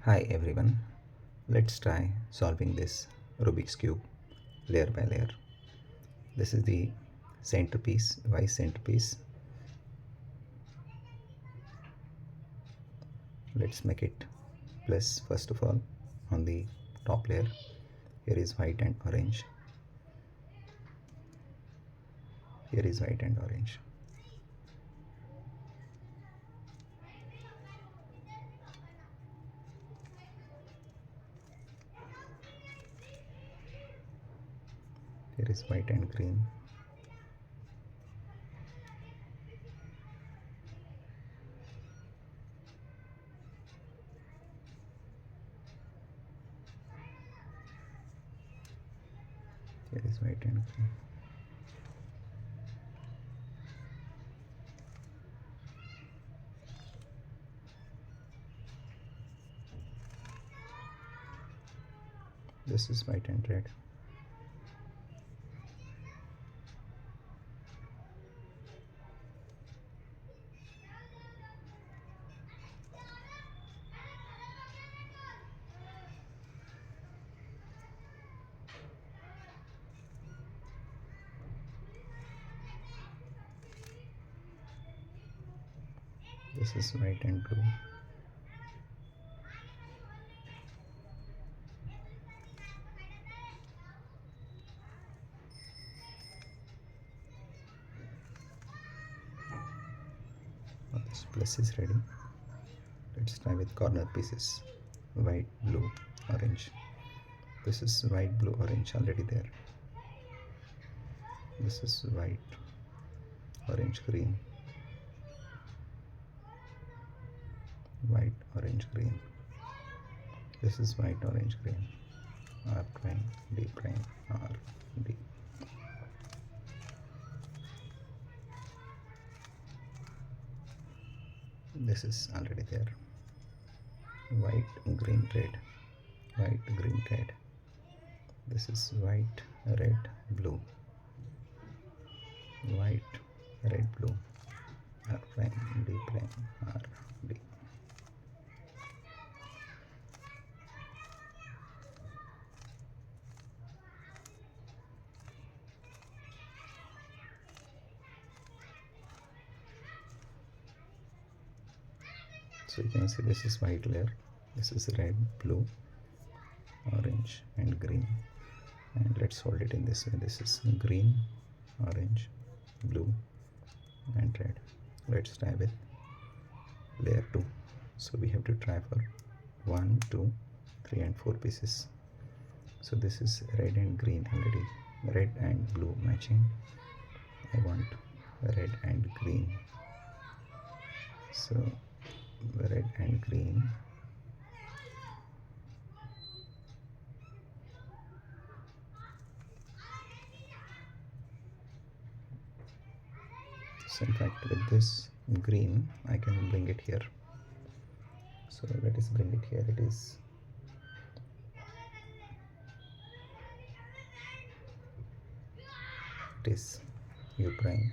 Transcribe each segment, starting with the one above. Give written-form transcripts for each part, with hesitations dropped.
Hi everyone, let's try solving this Rubik's Cube layer by layer. This is the centerpiece, Y centerpiece. Let's make it plus first of all on the top layer. Here is white and orange. Here is white and orange. Here is white and green. Here is white and green. This is white and red. This is white and blue. Now this plus is ready. Let's try with corner pieces. White, blue, orange. This is white, blue, orange already there. This is white, orange, green. White, orange, green. This is white, orange, green. R prime, D prime, R, D. This is already there. White, green, red. White, green, red. This is white, red, blue. White, red, blue. R prime, D prime, R, D. So you can see this is white layer, this is red, blue, orange and green, and let's hold it in this way. This is green, orange, blue and red. Let's try with layer 2. So we have to try for 1, 2, 3 and 4 pieces. So this is red and green already, red and blue matching. I want red and green. So red and green. So in fact with this green I can bring it here. So let us bring it here. It is U prime,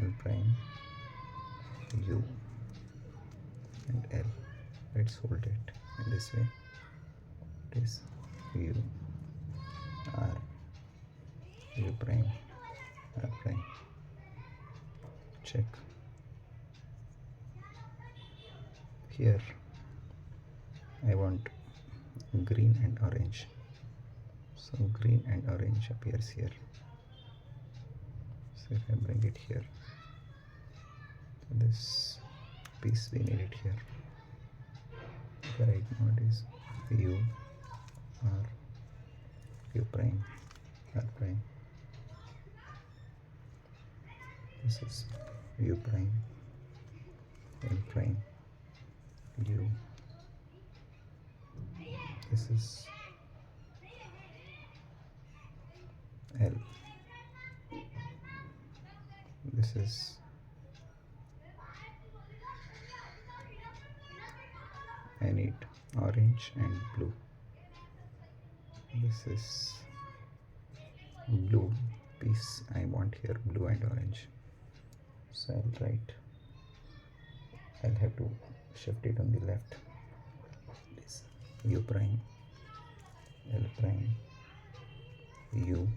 L prime, U and L. Let's hold it in this way. It is U, R, U prime, R prime. Check. Here I want green and orange. So green and orange appears here. So if I bring it here, so this piece we need it here. Right now it is U, R, U prime, R prime. This is U prime, L prime, U. This is L. This is I need orange and blue. This is blue piece I want here, blue and orange. So I'll have to shift it on the left. U prime, L prime, U,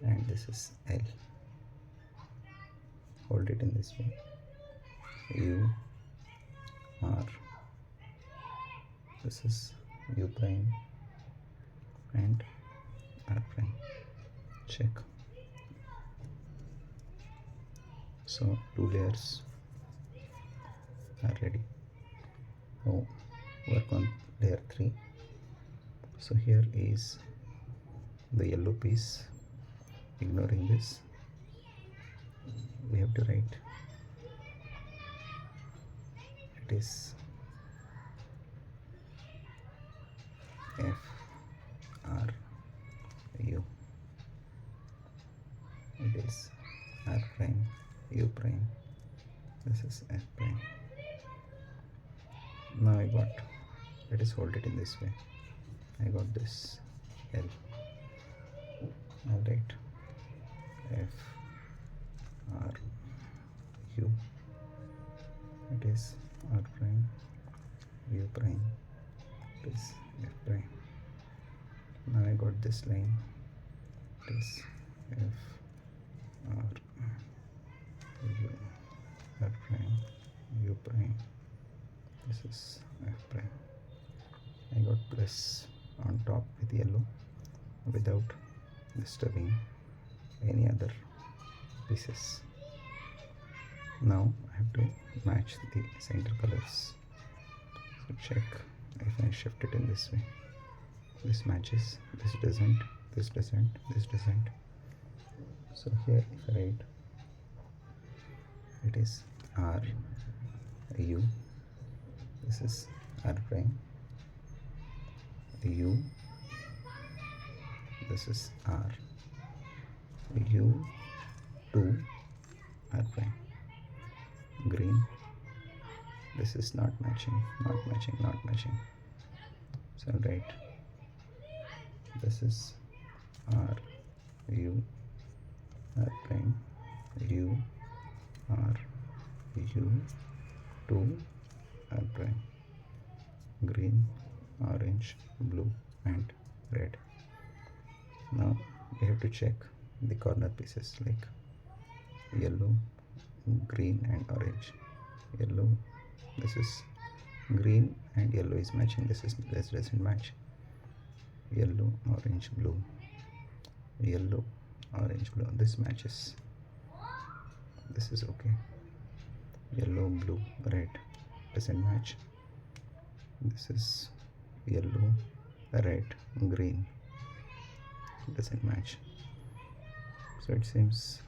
and this is L. Hold it in this way. U, R. This is U prime and R prime. Check. So 2 layers are ready. Now work on layer 3. So here is the yellow piece. Ignoring this, we have to write it is F R U. It is R prime, U prime. This is F prime. Now I got, let us hold it in this way. I got this L. All right. F R U. It is R prime, U prime. It is F prime. Now I got this line. It is F R U, R prime, U prime. This is F prime. I got plus on top with yellow without disturbing any other pieces. Now I have to match the center colors. So check if I shift it in this way. This matches, this doesn't, this doesn't, this doesn't. So here if I write, it is R U. This is R prime. U. This is R. U 2 R prime. Green. This is not matching, not matching, not matching. So right. This is R U R prime U R U 2 R prime. Green, orange, blue and red. Now we have to check the corner pieces like yellow, green and orange. Yellow, this is green and yellow is matching. This doesn't match. Yellow, orange, blue. Yellow, orange, blue. This matches. This is okay. Yellow, blue, red doesn't match. This is yellow, red, green doesn't match. So it seems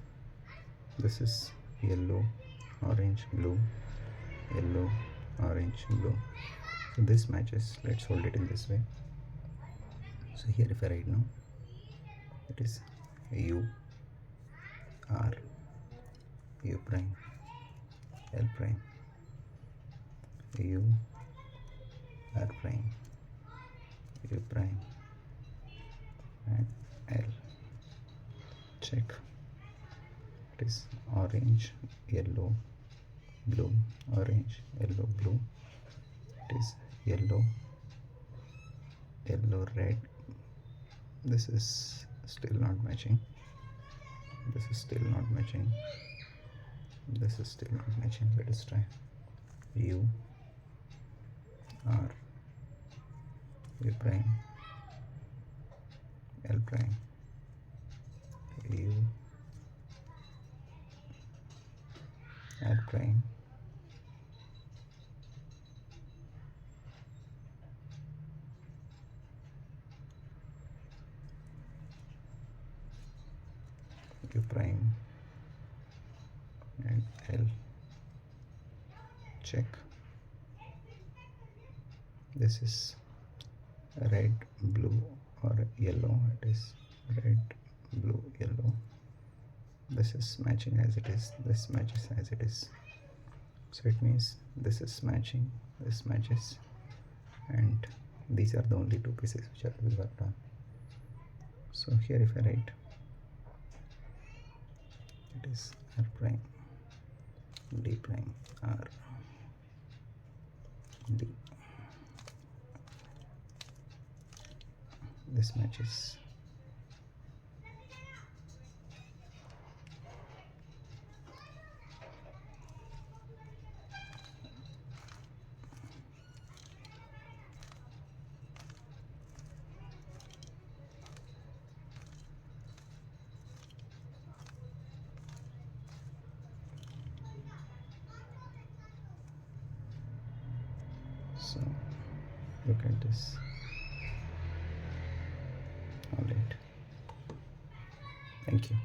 this is yellow, orange, blue, yellow, orange, blue. So this matches. Let's hold it in this way. So here if I write now, it is U R U prime L prime U R prime U prime and L. Check. It is orange, yellow, blue, orange, yellow, blue. It is yellow, yellow, red. This is still not matching. This is still not matching. This is still not matching. Let us try. U R U prime L prime U R prime U prime and L. Check. This is red, blue or yellow. It is red, blue, yellow. This is matching as it is. This matches as it is. So it means this is matching, this matches, and these are the only two pieces which are to be worked on. So here if I write, it is R prime D prime R D this matches. So look at this. All right, thank you.